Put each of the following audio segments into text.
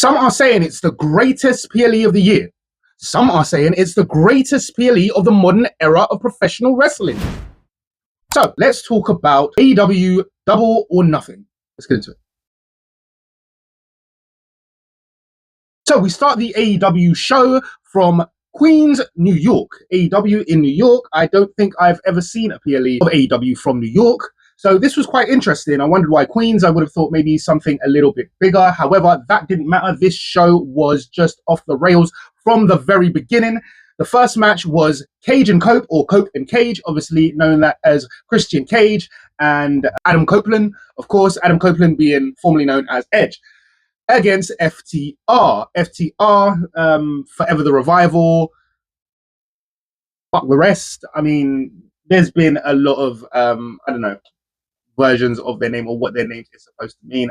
Some are saying it's the greatest PLE of the year. Some are saying it's the greatest PLE of the modern era of professional wrestling. So let's talk about AEW Double or Nothing. Let's get into it. So we start the AEW show from Queens, New York. AEW in New York. I don't think I've ever seen a PLE of AEW from New York. So this was quite interesting. I wondered why Queens. I would have thought maybe something a little bit bigger. However, that didn't matter. This show was just off the rails from the very beginning. The first match was Cage and Cope, or Cope and Cage, obviously known as Christian Cage and Adam Copeland. Of course, Adam Copeland being formerly known as Edge, against FTR. FTR, Forever the Revival, fuck the rest. I mean, there's been a lot of, I don't know, versions of their name or what their name is supposed to mean.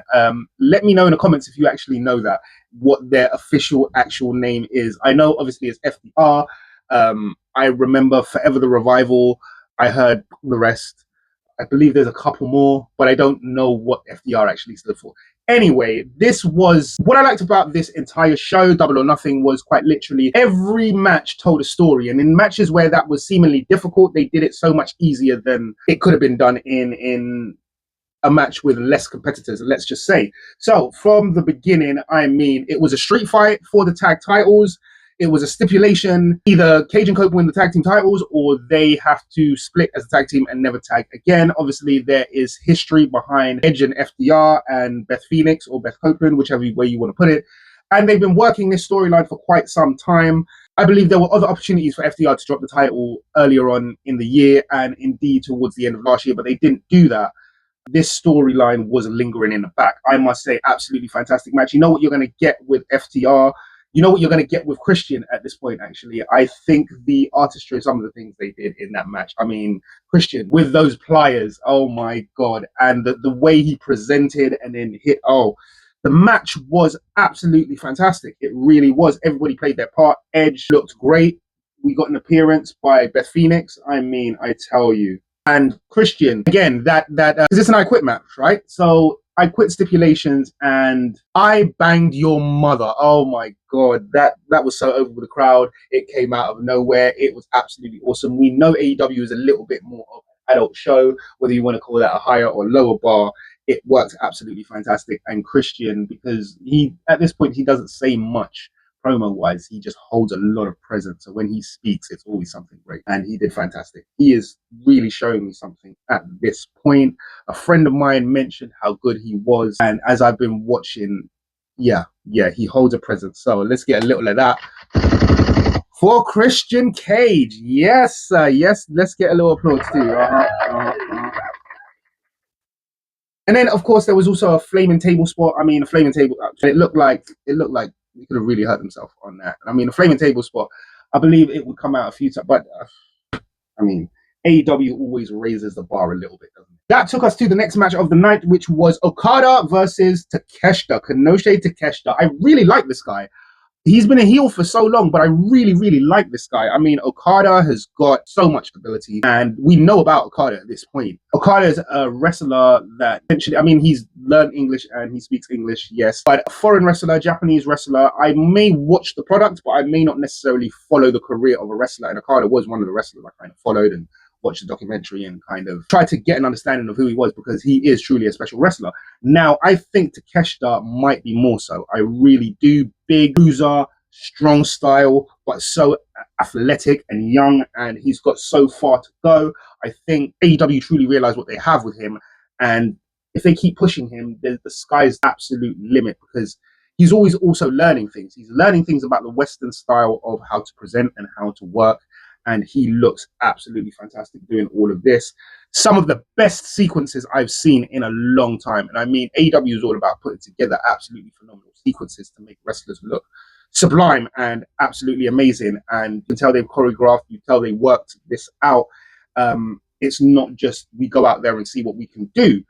Let me know in the comments if you actually know that, what their official actual name is. I know obviously it's FTR. I remember Forever the Revival. I heard the rest. I believe there's a couple more, but I don't know what FDR actually stood for. Anyway, this was what I liked about this entire show, Double or Nothing, was quite literally every match told a story. And in matches where that was seemingly difficult, they did it so much easier than it could have been done in a match with less competitors, let's just say. So from the beginning, I mean, it was a street fight for the tag titles. It was a stipulation, either Cage and Cope win the tag team titles or they have to split as a tag team and never tag again. Obviously, there is history behind Edge and FDR and Beth Phoenix or Beth Copeland, whichever way you want to put it. And they've been working this storyline for quite some time. I believe there were other opportunities for FDR to drop the title earlier on in the year and indeed towards the end of last year, but they didn't do that. This storyline was lingering in the back. I must say, absolutely fantastic match. You know what you're going to get with FTR. You know what you're going to get with Christian at this point, actually. I think the artistry of some of the things they did in that match. I mean, Christian, with those pliers, oh my God. And the way he presented and then hit, the match was absolutely fantastic. It really was. Everybody played their part. Edge looked great. We got an appearance by Beth Phoenix. I mean, I tell you. And Christian, again, because it's an I Quit match, right? So I quit stipulations and I banged your mother. Oh my God, that was so over with the crowd. It came out of nowhere. It was absolutely awesome. We know AEW is a little bit more of an adult show, whether you want to call that a higher or lower bar. It works absolutely fantastic. And Christian, because at this point, he doesn't say much promo-wise, he just holds a lot of presence. So when he speaks, it's always something great. And he did fantastic. He is really showing me something at this point. A friend of mine mentioned how good he was. And as I've been watching, yeah, he holds a presence. So let's get a little of that for Christian Cage. Yes, yes, let's get a little applause too. And then, of course, there was also a flaming table spot. I mean, a flaming table. It looked like he could have really hurt himself on that. I mean, a flaming table spot, I believe it would come out a few times. But, I mean, AEW always raises the bar a little bit, doesn't it? That took us to the next match of the night, which was Okada versus Takeshita. Konosuke Takeshita. I really like this guy. He's been a heel for so long, but I really, really like this guy. I mean, Okada has got so much ability, and we know about Okada at this point. Okada is a wrestler that eventually, I mean, he's learned English and he speaks English, yes. But a foreign wrestler, Japanese wrestler, I may watch the product, but I may not necessarily follow the career of a wrestler. And Okada was one of the wrestlers I kind of followed and watched the documentary and kind of tried to get an understanding of who he was, because he is truly a special wrestler. Now, I think Takeshita might be more so. I really do. Big, bruiser, strong style, but so athletic and young, and he's got so far to go. I think AEW truly realize what they have with him, and if they keep pushing him, the sky's the absolute limit, because he's always also learning things. He's learning things about the Western style of how to present and how to work. And he looks absolutely fantastic doing all of this. Some of the best sequences I've seen in a long time. And I mean, AEW is all about putting together absolutely phenomenal sequences to make wrestlers look sublime and absolutely amazing. And you can tell they've choreographed, you tell they worked this out. It's not just we go out there and see what we can do.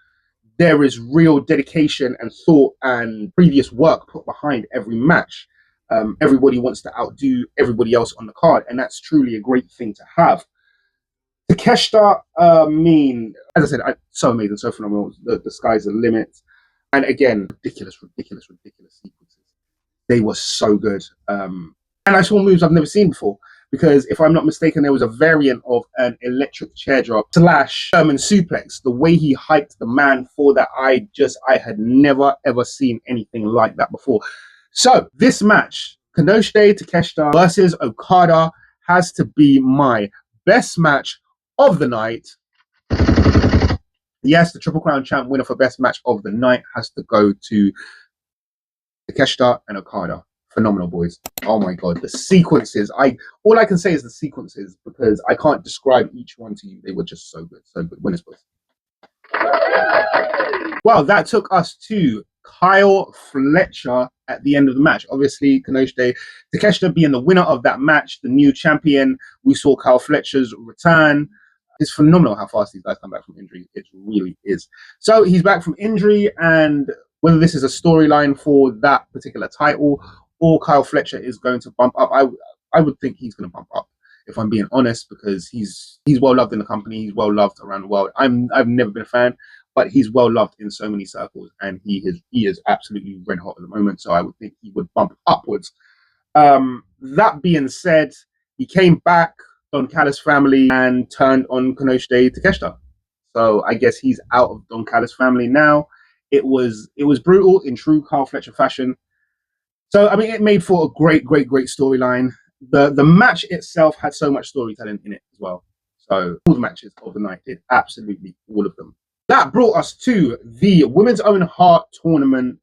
There is real dedication and thought and previous work put behind every match. Everybody wants to outdo everybody else on the card, and that's truly a great thing to have. Takeshita, as I said, so amazing, so phenomenal. The sky's the limit. And again, ridiculous sequences. They were so good. And I saw moves I've never seen before. Because if I'm not mistaken, there was a variant of an electric chair drop / German suplex. The way he hyped the man for that, I had never ever seen anything like that before. So this match, Kanoshite Takeshita versus Okada, has to be my best match of the night. Yes, the Triple Crown champ winner for best match of the night has to go to Takeshita and Okada. Phenomenal, boys. Oh my god, the sequences. All I can say is the sequences, because I can't describe each one to you. They were just so good. So good. Winners, boys. Well, that took us to Kyle Fletcher at the end of the match. Obviously, Takeshita being the winner of that match, the new champion. We saw Kyle Fletcher's return. It's phenomenal how fast these guys come back from injury. It really is. So he's back from injury, and whether this is a storyline for that particular title or Kyle Fletcher is going to bump up, I would think he's going to bump up, if I'm being honest, because he's well loved in the company. He's well loved around the world. I've never been a fan, but he's well loved in so many circles, and he is absolutely red hot at the moment. So I would think he would bump upwards. That being said, he came back, Don Callis family, and turned on Kanoshite Takeshita. So I guess he's out of Don Callis family now. It was brutal in true Kyle Fletcher fashion. So I mean, it made for a great storyline. The match itself had so much storytelling in it as well. So all the matches of the night did, absolutely all of them. That brought us to the Women's Own Heart tournament.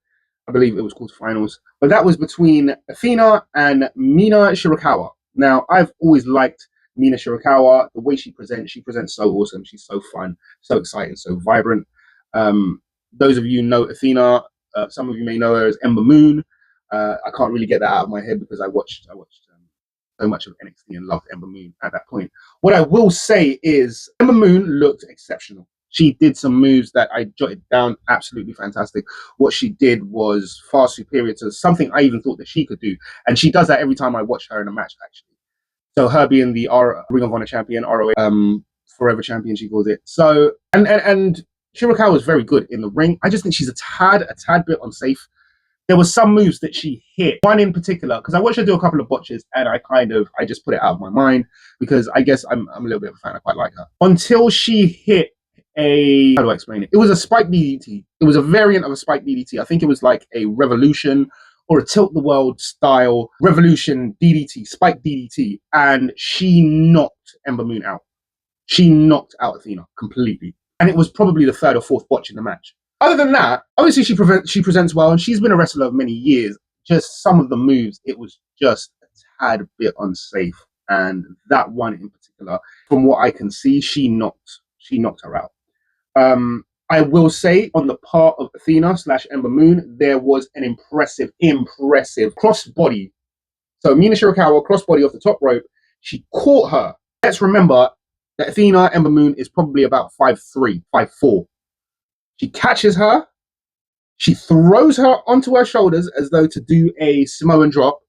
I believe it was called finals, but that was between Athena and Mina Shirakawa. Now, I've always liked Mina Shirakawa. The way she presents so awesome. She's so fun, so exciting, so vibrant. Those of you know Athena. Some of you may know her as Ember Moon. I can't really get that out of my head because I watched so much of NXT and loved Ember Moon at that point. What I will say is Ember Moon looked exceptional. She did some moves that I jotted down, absolutely fantastic. What she did was far superior to something I even thought that she could do. And she does that every time I watch her in a match, actually. So her being the Ring of Honor champion, ROH, Forever champion, she calls it. So, and Shirakawa was very good in the ring. I just think she's a tad bit unsafe. There were some moves that she hit. One in particular, because I watched her do a couple of botches, and I just put it out of my mind because I guess I'm a little bit of a fan. I quite like her. Until she hit how do I explain it? It was a spike DDT. It was a variant of a spike DDT. I think it was like a Revolution or a Tilt the World style Revolution DDT, spike DDT, and she knocked Ember Moon out. She knocked out Athena completely. And it was probably the third or fourth botch in the match. Other than that, obviously she presents well, and she's been a wrestler of many years. Just some of the moves, it was just a tad bit unsafe. And that one in particular, from what I can see, she knocked her out. I will say on the part of Athena / Ember Moon, there was an impressive crossbody. So Mina Shirakawa crossbody off the top rope. She caught her. Let's remember that Athena Ember Moon is probably about 5'3", 5'4". She catches her. She throws her onto her shoulders as though to do a Samoan drop.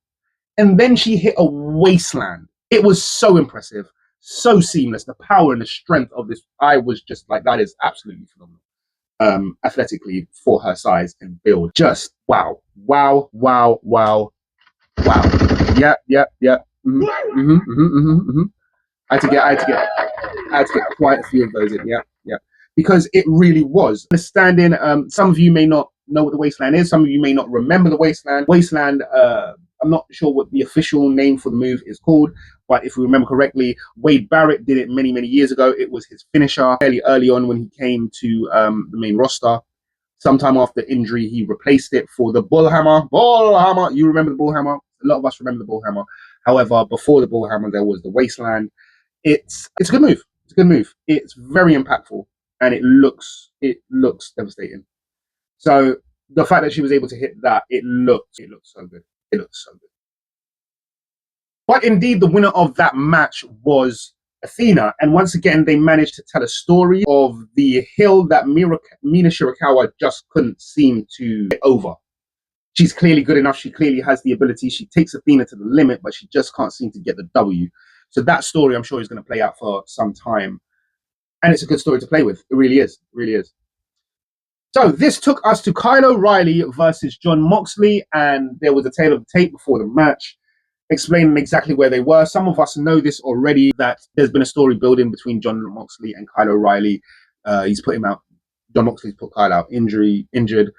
And then she hit a waistland. It was so impressive. So seamless. The power and the strength of this. I was just like, that is absolutely phenomenal. Athletically for her size and build. Just wow. Yeah. I had to get quite a few of those in. Yeah. Because it really was. Understanding, some of you may not know what the wasteland is. Some of you may not remember the wasteland. Wasteland, I'm not sure what the official name for the move is called, but if we remember correctly, Wade Barrett did it many years ago. It was his finisher fairly early on when he came to the main roster. Sometime after injury, he replaced it for the Bullhammer. You remember the Bullhammer? A lot of us remember the Bullhammer. However, before the Bullhammer, there was the Wasteland. It's a good move. It's a good move. It's very impactful, and it looks devastating. So the fact that she was able to hit that, it looked so good. It looked so good. But indeed, the winner of that match was Athena. And once again, they managed to tell a story of the hill that Mina Shirakawa just couldn't seem to get over. She's clearly good enough. She clearly has the ability. She takes Athena to the limit, but she just can't seem to get the W. So that story, I'm sure, is going to play out for some time. And it's a good story to play with. It really is. It really is. So this took us to Kyle O'Reilly versus Jon Moxley, and there was a tale of the tape before the match explaining exactly where they were. Some of us know this already, that there's been a story building between Jon Moxley and Kyle O'Reilly. He's put him out. Jon Moxley's put Kyle out injured.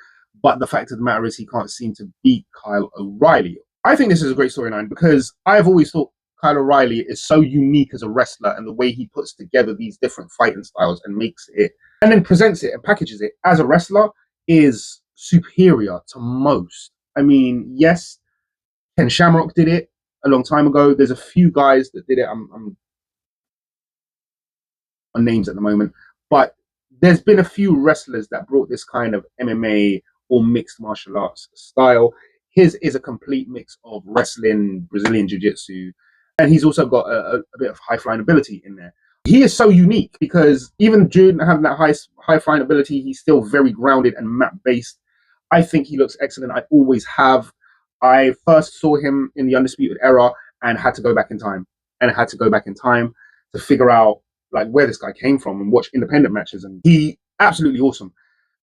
But the fact of the matter is he can't seem to beat Kyle O'Reilly. I think this is a great storyline because I've always thought Kyle O'Reilly is so unique as a wrestler, and the way he puts together these different fighting styles and makes it and then presents it and packages it as a wrestler is superior to most. I mean, yes, Ken Shamrock did it a long time ago. There's a few guys that did it. I'm on names at the moment, but there's been a few wrestlers that brought this kind of MMA or mixed martial arts style. His is a complete mix of wrestling, Brazilian jiu-jitsu, and he's also got a bit of high flying ability in there. He is so unique because even during having that high flying ability, he's still very grounded and map based. I think he looks excellent. I always have. I first saw him in the Undisputed Era and had to go back in time to figure out like where this guy came from and watch independent matches. And he absolutely awesome.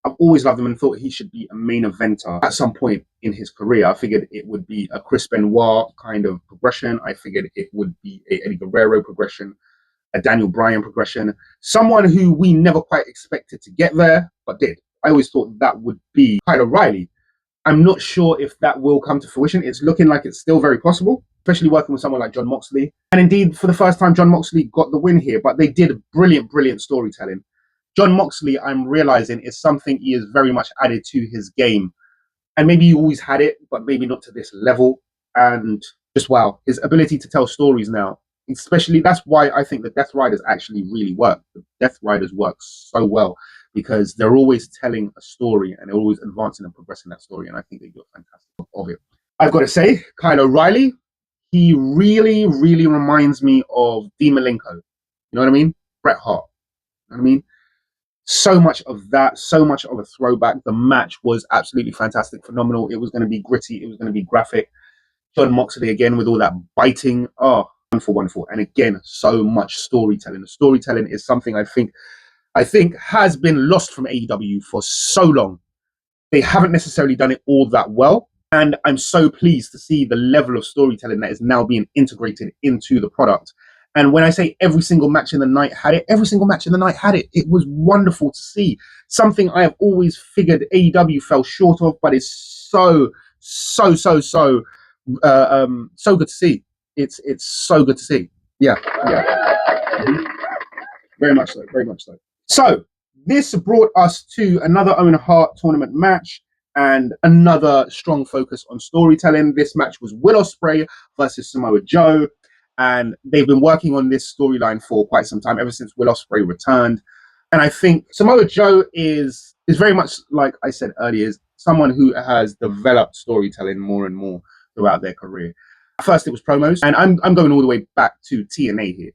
I've always loved him and thought he should be a main eventer at some point in his career. I figured it would be a Chris Benoit kind of progression. I figured it would be a Eddie Guerrero progression, a Daniel Bryan progression, someone who we never quite expected to get there, but did. I always thought that would be Kyle O'Reilly. I'm not sure if that will come to fruition. It's looking like it's still very possible, especially working with someone like Jon Moxley. And indeed, for the first time, Jon Moxley got the win here, but they did brilliant storytelling. Jon Moxley, I'm realizing, is something he has very much added to his game. And maybe he always had it, but maybe not to this level. And just wow, his ability to tell stories now, especially that's why I think the Death Riders actually really work. The Death Riders work so well because they're always telling a story and they're always advancing and progressing that story. And I think they do a fantastic job of it. I've got to say, Kyle O'Reilly, he really reminds me of Dean Malenko. You know what I mean? Bret Hart. You know what I mean? So much of that, so much of a throwback. The match was absolutely fantastic, phenomenal. It was going to be gritty. It was going to be graphic. Jon Moxley again with all that biting. Oh, wonderful. And again, so much storytelling. The storytelling is something I think has been lost from AEW for so long. They haven't necessarily done it all that well. And I'm so pleased to see the level of storytelling that is now being integrated into the product. And when I say every single match in the night had it, every single match in the night had it. It was wonderful to see. Something I have always figured AEW fell short of, but it's so good to see. It's so good to see. Yeah. Very much so. So this brought us to another Owen Hart tournament match and another strong focus on storytelling. This match was Will Ospreay versus Samoa Joe. And they've been working on this storyline for quite some time, ever since Will Ospreay returned. And I think Samoa Joe is very much, like I said earlier, is someone who has developed storytelling more and more throughout their career. First, it was promos, and I'm going all the way back to TNA here.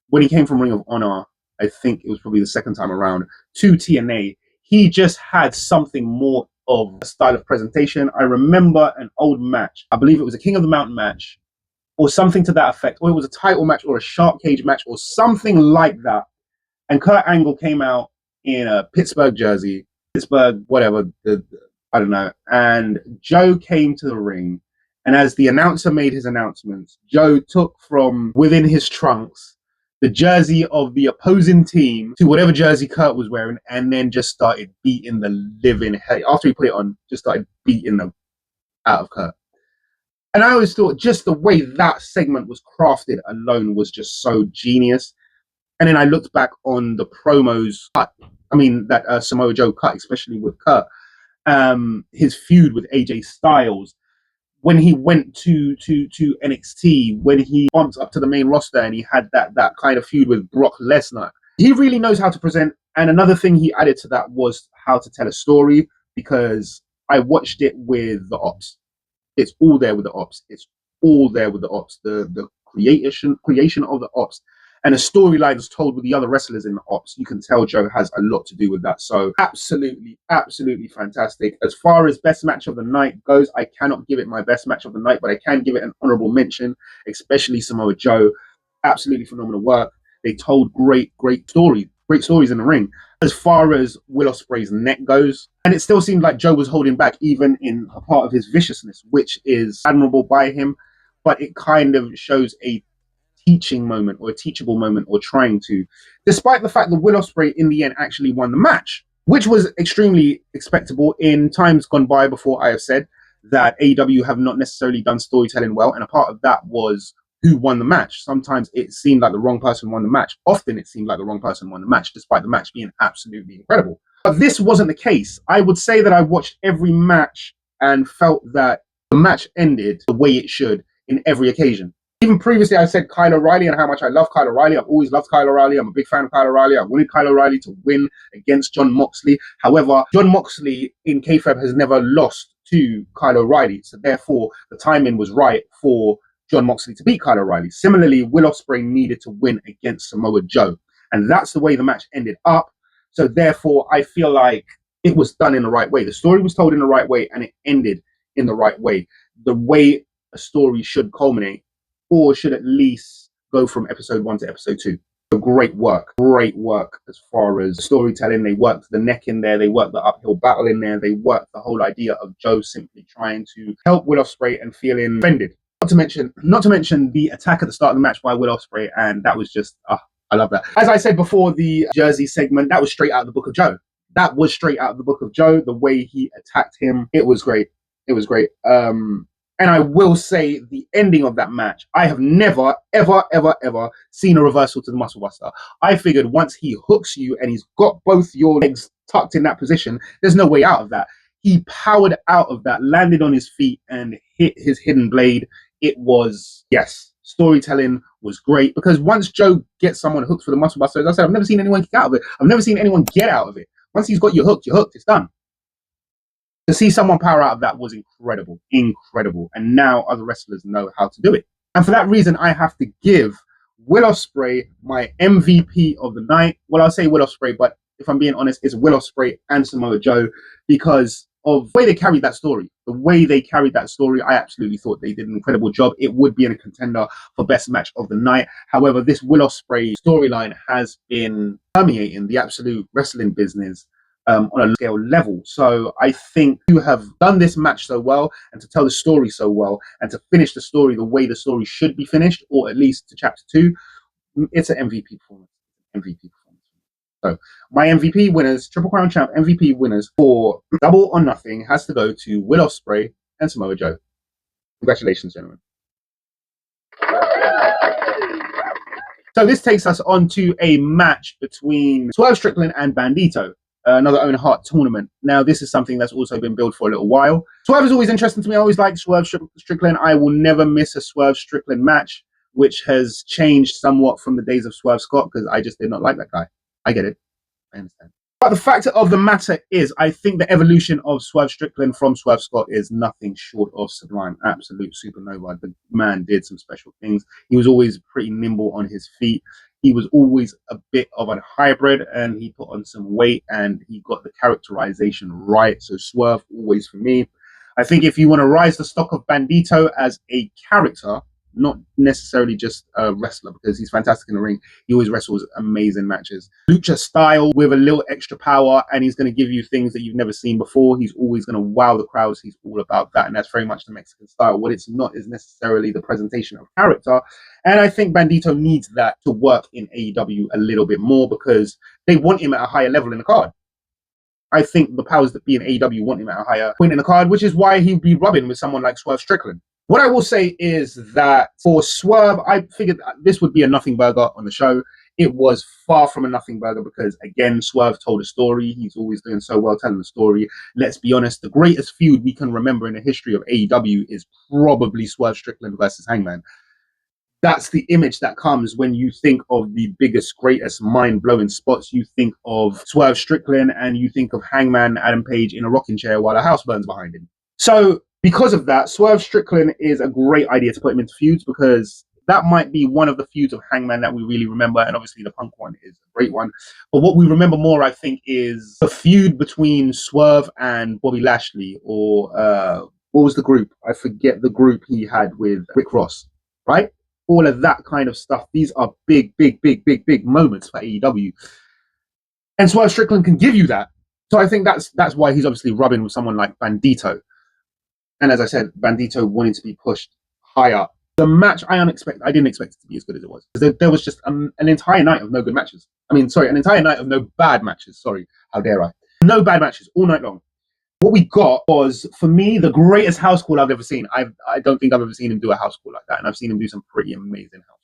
When he came from Ring of Honor, I think it was probably the second time around, to TNA, he just had something more of a style of presentation. I remember an old match. I believe it was a King of the Mountain match, or something to that effect, or it was a title match or a shark cage match or something like that. And Kurt Angle came out in a Pittsburgh jersey, whatever, I don't know. And Joe came to the ring. And as the announcer made his announcements, Joe took from within his trunks the jersey of the opposing team to whatever jersey Kurt was wearing, and then just started beating the living hell. After he put it on, just started beating them out of Kurt. And I always thought just the way that segment was crafted alone was just so genius. And then I looked back on the promos cut, that Samoa Joe cut, especially with Kurt, his feud with AJ Styles, when he went to NXT, when he bumped up to the main roster and he had that kind of feud with Brock Lesnar. He really knows how to present. And another thing he added to that was how to tell a story, because I watched it with the Ops. It's all there with the Ops. The creation of the Ops. And the storyline is told with the other wrestlers in the Ops. You can tell Joe has a lot to do with that. So absolutely fantastic. As far as best match of the night goes, I cannot give it my best match of the night, but I can give it an honorable mention, especially Samoa Joe. Absolutely phenomenal work. They told great story. great stories in the ring. As far as Will Ospreay's neck goes, and it still seemed like Joe was holding back even in a part of his viciousness, which is admirable by him, but it kind of shows a teaching moment or a teachable moment, or trying to, despite the fact that Will Ospreay in the end actually won the match, which was extremely expectable. In times gone by before, I have said that AEW have not necessarily done storytelling well, and a part of that was who won the match. Sometimes it seemed like the wrong person won the match. Often it seemed like the wrong person won the match, despite the match being absolutely incredible. But this wasn't the case. I would say that I watched every match and felt that the match ended the way it should in every occasion. Even previously, I said Kyle O'Reilly and how much I love Kyle O'Reilly. I've always loved Kyle O'Reilly. I'm a big fan of Kyle O'Reilly. I wanted Kyle O'Reilly to win against Jon Moxley. However, Jon Moxley in kayfabe has never lost to Kyle O'Reilly. So therefore, the timing was right for Jon Moxley to beat Kyle O'Reilly. Similarly, Will Ospreay needed to win against Samoa Joe. And that's the way the match ended up. So therefore, I feel like it was done in the right way. The story was told in the right way, and it ended in the right way. The way a story should culminate, or should at least go from episode 1 to episode 2. So great work as far as storytelling. They worked the neck in there, they worked the uphill battle in there, they worked the whole idea of Joe simply trying to help Will Ospreay and feeling offended. Not to mention the attack at the start of the match by Will Ospreay, and that was just, I love that. As I said before, the Jersey segment, that was straight out of the Book of Joe. That was straight out of the Book of Joe. The way he attacked him, it was great. It was great. And I will say the ending of that match, I have never, ever, ever, ever seen a reversal to the Muscle Buster. I figured once he hooks you and he's got both your legs tucked in that position, there's no way out of that. He powered out of that, landed on his feet and hit his hidden blade. It was, yes, storytelling was great, because once Joe gets someone hooked for the Muscle Buster, as I said, I've never seen anyone kick out of it. I've never seen anyone get out of it. Once he's got you hooked, you're hooked, it's done. To see someone power out of that was incredible. And now other wrestlers know how to do it. And for that reason, I have to give Will Ospreay my MVP of the night. Well, I'll say Will Ospreay, but if I'm being honest, it's Will Ospreay and Samoa Joe, because of the way they carried that story. I absolutely thought they did an incredible job. It would be in a contender for best match of the night. However, this Will Ospreay storyline has been permeating the absolute wrestling business on a scale level. So I think to have done this match so well, and to tell the story so well, and to finish the story the way the story should be finished, or at least to chapter 2, it's an MVP performance. So my MVP winners, Triple Crown Champ MVP winners for Double or Nothing, has to go to Will Ospreay and Samoa Joe. Congratulations, gentlemen. So this takes us on to a match between Swerve Strickland and Bandito. Another Owen Hart tournament. Now, this is something that's also been built for a little while. Swerve is always interesting to me. I always like Swerve Strickland. I will never miss a Swerve Strickland match, which has changed somewhat from the days of Swerve Scott, because I just did not like that guy. I get it. I understand. But the fact of the matter is, I think the evolution of Swerve Strickland from Swerve Scott is nothing short of sublime. Absolute supernova. The man did some special things. He was always pretty nimble on his feet. He was always a bit of a hybrid, and he put on some weight, and he got the characterization right. So Swerve always for me. I think if you want to rise the stock of Bandito as a character, not necessarily just a wrestler, because he's fantastic in the ring. He always wrestles amazing matches. Lucha style with a little extra power, and he's going to give you things that you've never seen before. He's always going to wow the crowds. He's all about that, and that's very much the Mexican style. What it's not is necessarily the presentation of character, and I think Bandito needs that to work in AEW a little bit more, because they want him at a higher level in the card. I think the powers that be in AEW want him at a higher point in the card, which is why he'd be rubbing with someone like Swerve Strickland. What I will say is that for Swerve, I figured this would be a nothing burger on the show. It was far from a nothing burger, because, again, Swerve told a story. He's always doing so well telling the story. Let's be honest, the greatest feud we can remember in the history of AEW is probably Swerve Strickland versus Hangman. That's the image that comes when you think of the biggest, greatest, mind-blowing spots. You think of Swerve Strickland, and you think of Hangman Adam Page in a rocking chair while a house burns behind him. So because of that, Swerve Strickland is a great idea to put him into feuds, because that might be one of the feuds of Hangman that we really remember. And obviously the Punk one is a great one. But what we remember more, I think, is the feud between Swerve and Bobby Lashley, or what was the group? I forget the group he had with Rick Ross, right? All of that kind of stuff. These are big, big, big, big, big moments for AEW. And Swerve Strickland can give you that. So I think that's why he's obviously rubbing with someone like Bandito. And as I said, Bandito wanting to be pushed high up. The match I didn't expect it to be as good as it was. There was just an entire night of no good matches. An entire night of no bad matches. Sorry, how dare I? No bad matches all night long. What we got was, for me, the greatest house call I've ever seen. I don't think I've ever seen him do a house call like that, and I've seen him do some pretty amazing house.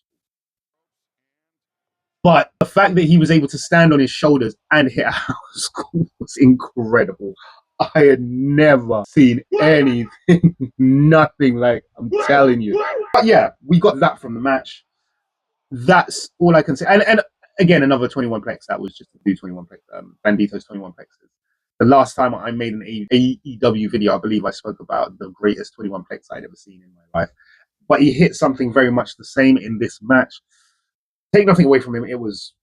But the fact that he was able to stand on his shoulders and hit a house call was incredible. I had never seen anything, nothing like, I'm telling you. But yeah, we got that from the match. That's all I can say. And again, another 21 plex. That was just to do 21 plex. Bandito's 21 plexes. The last time I made an AEW video, I believe I spoke about the greatest 21 plex I'd ever seen in my life. But he hit something very much the same in this match. Take nothing away from him. It was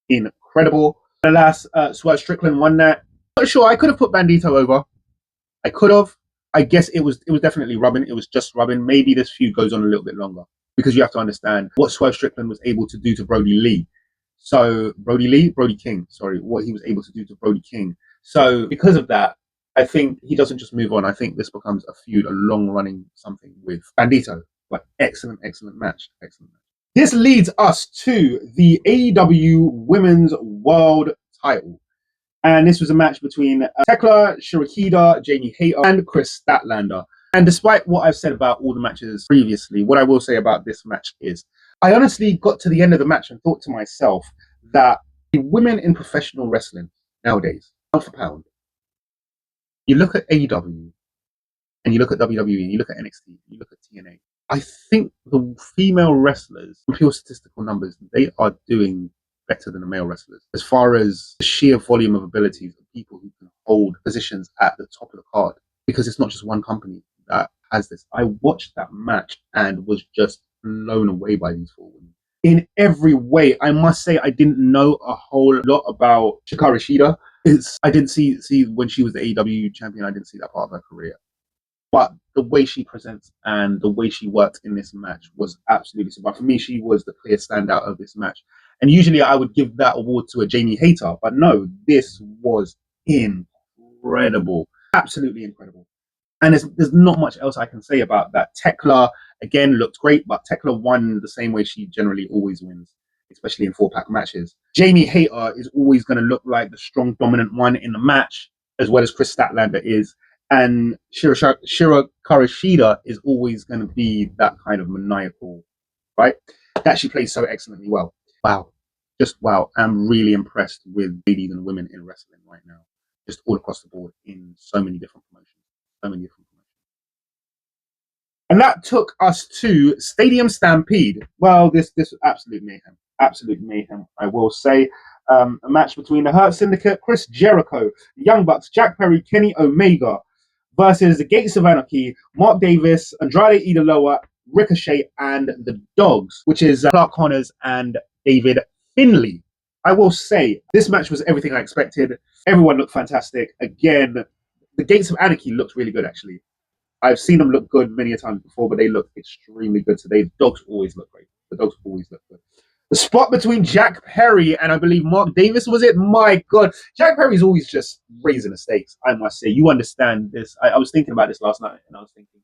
incredible. Alas, Swerve Strickland won that. Not sure. I could have put Bandito over. I could have. I guess it was definitely rubbing. It was just rubbing. Maybe this feud goes on a little bit longer, because you have to understand what Swerve Strickland was able to do to Brody Lee. So Brody King, sorry, what he was able to do to Brody King. So because of that, I think he doesn't just move on. I think this becomes a feud, a long-running something with Bandito. But excellent match. This leads us to the AEW Women's World Title. And this was a match between Tekla, Shirokida, Jamie Hayter, and Chris Statlander. And despite what I've said about all the matches previously, what I will say about this match is, I honestly got to the end of the match and thought to myself that the women in professional wrestling nowadays, pound for pound, you look at AEW, and you look at WWE, and you look at NXT, you look at TNA, I think the female wrestlers, in pure statistical numbers, they are doing better than the male wrestlers as far as the sheer volume of abilities of people who can hold positions at the top of the card, because it's not just one company that has this. I watched that match and was just blown away by these four women in every way. I must say, I didn't know a whole lot about Hikaru Shida. I didn't see when she was the AEW champion. I didn't see that part of her career. But the way she presents and the way she worked in this match was absolutely super. For me, she was the clear standout of this match. And usually I would give that award to a Jamie Hayter, but no, this was incredible. Absolutely incredible. And there's not much else I can say about that. Tekla, again, looked great, but Tekla won the same way she generally always wins, especially in 4-pack matches. Jamie Hayter is always going to look like the strong, dominant one in the match, as well as Chris Statlander is. And Hikaru Shida is always going to be that kind of maniacal, right? That she plays so excellently well. Wow. Just wow. I'm really impressed with ladies and women in wrestling right now. Just all across the board in so many different promotions. And that took us to Stadium Stampede. Well, this was absolute mayhem, I will say. A match between the Hurt Syndicate, Chris Jericho, the Young Bucks, Jack Perry, Kenny Omega, versus the Gates of Anarchy, Mark Davis, Andrade Idoloa, Ricochet, and the Dogs, which is Clark Connors and David Finlay. I will say, this match was everything I expected. Everyone looked fantastic. Again, the Gates of Anarchy looked really good, actually. I've seen them look good many a time before, but they look extremely good today. The Dogs always look great. The spot between Jack Perry and I believe Mark Davis, was it? My God. Jack Perry's always just raising the stakes, I must say. You understand this. I was thinking about this last night, and I was thinking,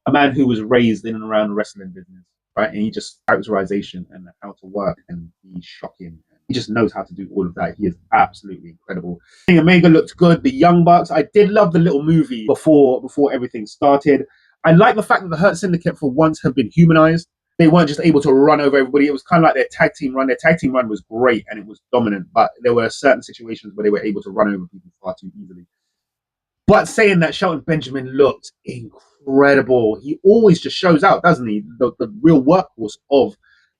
a man who was raised in and around the wrestling business, right? And he just characterization and how to work and be shocking. He just knows how to do all of that. He is absolutely incredible. Omega looked good. The Young Bucks. I did love the little movie before everything started. I like the fact that the Hurt Syndicate for once have been humanized. They weren't just able to run over everybody. It was kind of like their tag team run. Their tag team run was great and it was dominant, but there were certain situations where they were able to run over people far too easily. But saying that, Shelton Benjamin looked incredible. He always just shows out, doesn't he? The real workhorse of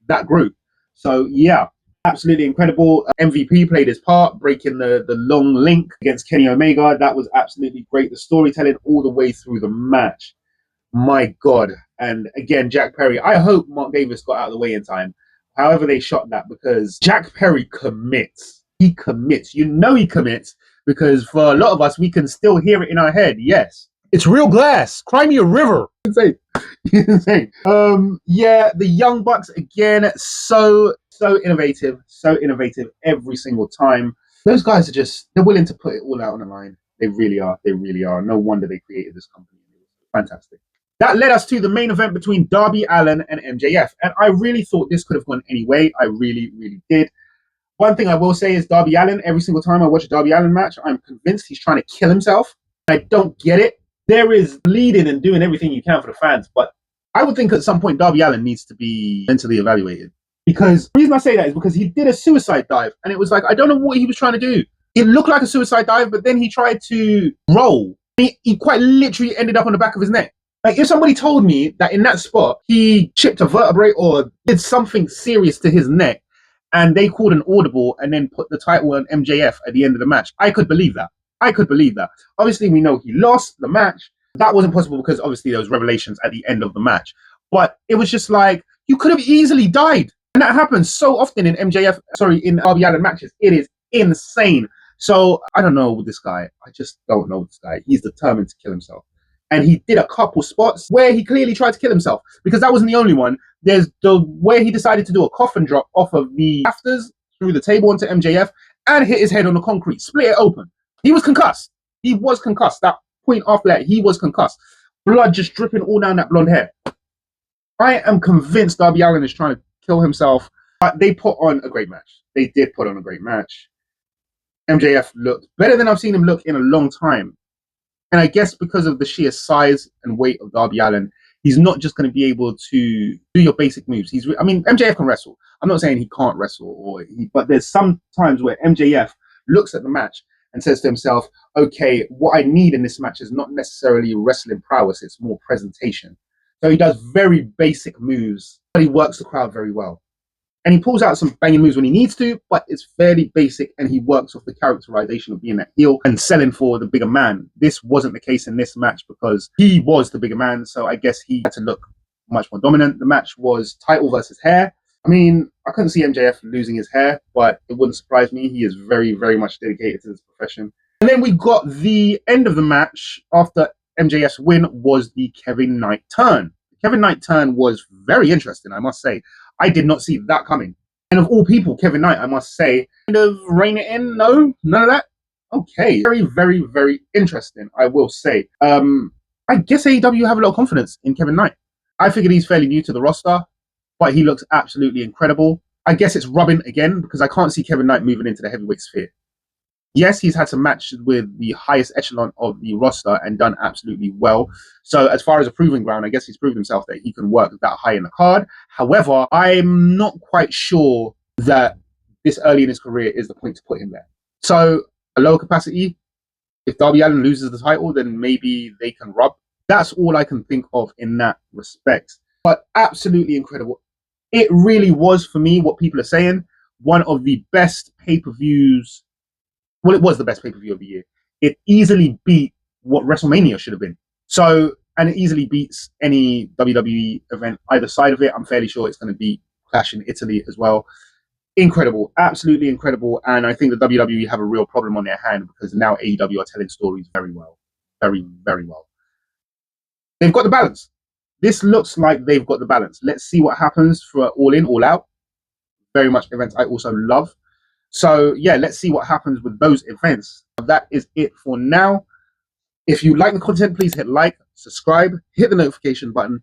that group. So yeah, absolutely incredible. MVP played his part, breaking the long link against Kenny Omega. That was absolutely great. The storytelling all the way through the match. My God. And again, Jack Perry, I hope Mark Davis got out of the way in time. However they shot that, because Jack Perry commits. He commits. You know he commits, because for a lot of us, we can still hear it in our head. Yes. It's real glass. Cry me a river. Insane. Yeah, the Young Bucks, again, so innovative every single time. Those guys are they're willing to put it all out on the line. They really are. They really are. No wonder they created this company. Fantastic. That led us to the main event between Darby Allin and MJF. And I really thought this could have gone any way. I really, really did. One thing I will say is Darby Allin, every single time I watch a Darby Allin match, I'm convinced he's trying to kill himself. I don't get it. There is bleeding and doing everything you can for the fans, but I would think at some point Darby Allin needs to be mentally evaluated. Because the reason I say that is because he did a suicide dive, and it was like, I don't know what he was trying to do. It looked like a suicide dive, but then he tried to roll. He quite literally ended up on the back of his neck. Like, if somebody told me that in that spot he chipped a vertebrae or did something serious to his neck, and they called an audible and then put the title on MJF at the end of the match, I could believe that. I could believe that. Obviously, we know he lost the match. That wasn't possible because obviously there was revelations at the end of the match. But it was just like, you could have easily died. And that happens so often in in Darby Allin matches. It is insane. So I don't know this guy. I just don't know this guy. He's determined to kill himself. And he did a couple spots where he clearly tried to kill himself, because that wasn't the only one. There's the where he decided to do a coffin drop off of the rafters through the table onto MJF and hit his head on the concrete, split it open. He was concussed. He was concussed. That point after that, he was concussed. Blood just dripping all down that blonde hair. I am convinced Darby Allin is trying to kill himself. But they put on a great match. They did put on a great match. MJF looked better than I've seen him look in a long time. And I guess because of the sheer size and weight of Darby Allin, he's not just going to be able to do your basic moves. MJF can wrestle. I'm not saying he can't wrestle, but there's some times where MJF looks at the match and says to himself, okay, what I need in this match is not necessarily wrestling prowess, it's more presentation. So he does very basic moves, but he works the crowd very well. And he pulls out some banging moves when he needs to, but it's fairly basic, and he works off the characterization of being that heel and selling for the bigger man. This wasn't the case in this match because he was the bigger man, so I guess he had to look much more dominant. The match was title versus hair. I mean, I couldn't see MJF losing his hair, but it wouldn't surprise me. He is very, very much dedicated to this profession. And then we got the end of the match after MJF's win was the Kevin Knight turn. The Kevin Knight turn was very interesting, I must say. I did not see that coming. And of all people, Kevin Knight, I must say, kind of rein it in. No, none of that. Okay. Very, very, very interesting, I will say. I guess AEW have a lot of confidence in Kevin Knight. I figured he's fairly new to the roster, but he looks absolutely incredible. I guess it's rubbing again because I can't see Kevin Knight moving into the heavyweight sphere. Yes, he's had some matches with the highest echelon of the roster and done absolutely well. So as far as a proving ground, I guess he's proved himself that he can work that high in the card. However, I'm not quite sure that this early in his career is the point to put him there. So a lower capacity, if Darby Allin loses the title, then maybe they can rub. That's all I can think of in that respect. But absolutely incredible. It really was, for me, what people are saying, one of the best pay-per-views. Well, it was the best pay-per-view of the year. It easily beat what WrestleMania should have been. So, and it easily beats any WWE event, either side of it. I'm fairly sure it's going to beat Clash in Italy as well. Incredible, absolutely incredible. And I think the WWE have a real problem on their hand because now AEW are telling stories very well. Very, very well. They've got the balance. This looks like they've got the balance. Let's see what happens for All In, All Out. Very much events I also love. So, yeah, let's see what happens with those events. That is it for now. If you like the content, please hit like, subscribe, hit the notification button.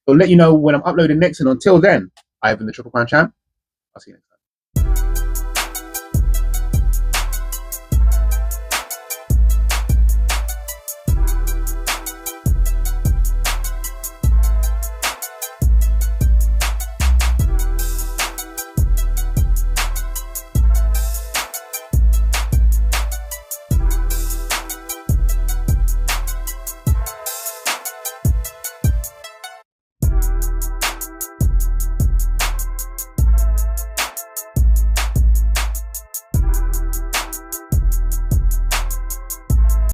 It'll let you know when I'm uploading next. And until then, I have been the Triple Crown Champ. I'll see you next time.